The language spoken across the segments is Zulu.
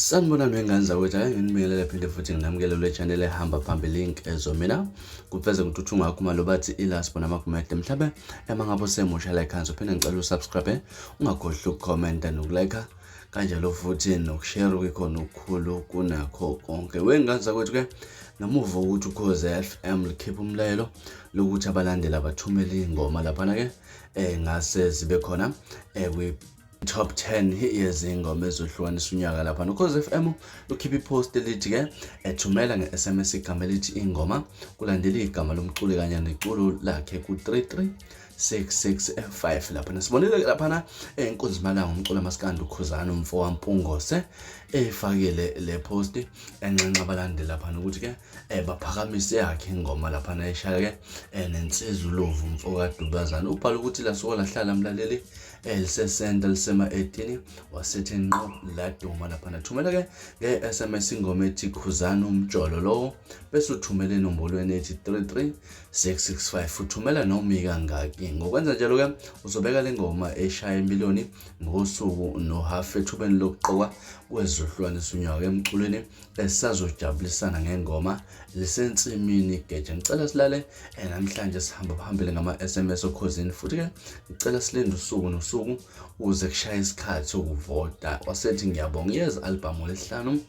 Sanibonani wengane zakwethu, ngibingelele phinde futhi nginamukele le channel ehamba phambili link ezomina kuveze ukuthi ungakho malo bathi ilaspo namakomenti mhlawumbe emangabe usemusha like hansi uphinde ngicela usubscribe ungakhohlwa ukucomment nokulike kanjalo futhi nokushare kukhona ukukhulu kunakho konke. Wengane zakwethu ke namuva ukuthi uKhoze FM likhipha umlayelo lokuthi abalandeli abathumele ingoma lapha ke ngase zibe khona top 10 yezingoma ezohlukanisa unyaka lapha noKhoze FM ukhipha ipost elithi ke ethumela ngeSMS igama elithi ingoma kulandela igama lomculi kanye neculo lakhe ku33665 lapha nasibonile lapha inkunzi malanga umculi amaskandi uKhuzani umfo wampungose efakile le post enxenxa abalandeli lapha ukuthi ke baphakamise yakhe ingoma lapha ayishaya ke nensizuluvu umfo kaDubazana ubhala ukuthi la sola hlala mlaleli elisesenta lisema 18 wasethi ngqo la duma lapha nathumela ke ngeSMS ingoma ethi Khuzani umjolo lo bese uthumela enombolweni ethi 33665 uthumela noma ikangaki. Ngokwenza njalo ke uzobeka le ngoma eshaya imiliyoni ngosuku no half ethubeni lokuqokwa kwezohlukanisa unyaka emculweni esazojabulisana ngengoma lisensimini geje. Ngicela silale namhlanje sihamba phambili ngama SMS oKhozini futhi ke ngicela silinde usuku nosuku ukuze kushaya isikhathi sokuvota. Wasethi ngiyabonga yeza album lesihlanu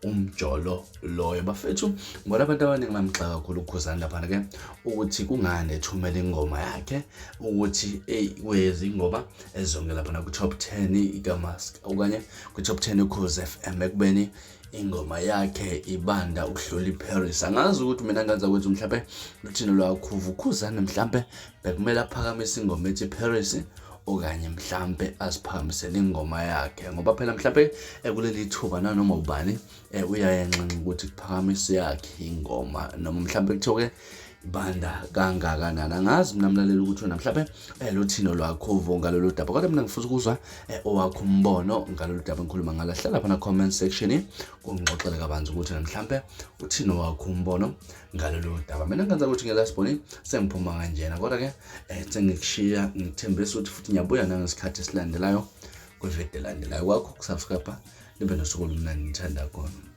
umjolo loyo bafethu ngoba abantu abaningi bamxaka kakhulu uKhuzani lapha ke ukuthi kungani ethumela ingoma yakhe ukuthi kwezi ingoma ezonke lapha ku top 10 igamask okanye ku top 10 uKhoze FM ekubeni ingoma yakhe ibanda ukuhlola iParis. Angazi ukuthi mina nganza ukuthi mhlawumbe luthini lwakhuvu uKhuzani mhlawumbe bekumele aphakamise ingoma ethi Paris okanye mhlawumbe asiphakamisele ingoma yakhe ngoba phela mhlawumbe kuleli thuba nanoma ubani uyayenxa ukuthi kuphakamise yakhe ingoma noma mhlawumbe kuthiwe banda kangakanani. Angazi mina mlaleli ukuthi wena mhlawumbe luthino lwakho ngalolu daba kodwa mina ngifuna ukuzwa owakho umbono ngalolu daba engikhuluma ngala. Hlala lapha na comment section kungixoxele kabanzi ukuthi mhlawumbe uthino wakho umbono ngalolu daba. Mina ngenza ukuthi ngelasiboni sengiphuma kanjena kodwa ke sengikushiya ngithembisa ukuthi futhi ngiyabuya nangesikhathi esilandelayo kwivideo elandelayo kwakho kusubscribe libe nosuku olumnandi ngithanda khona.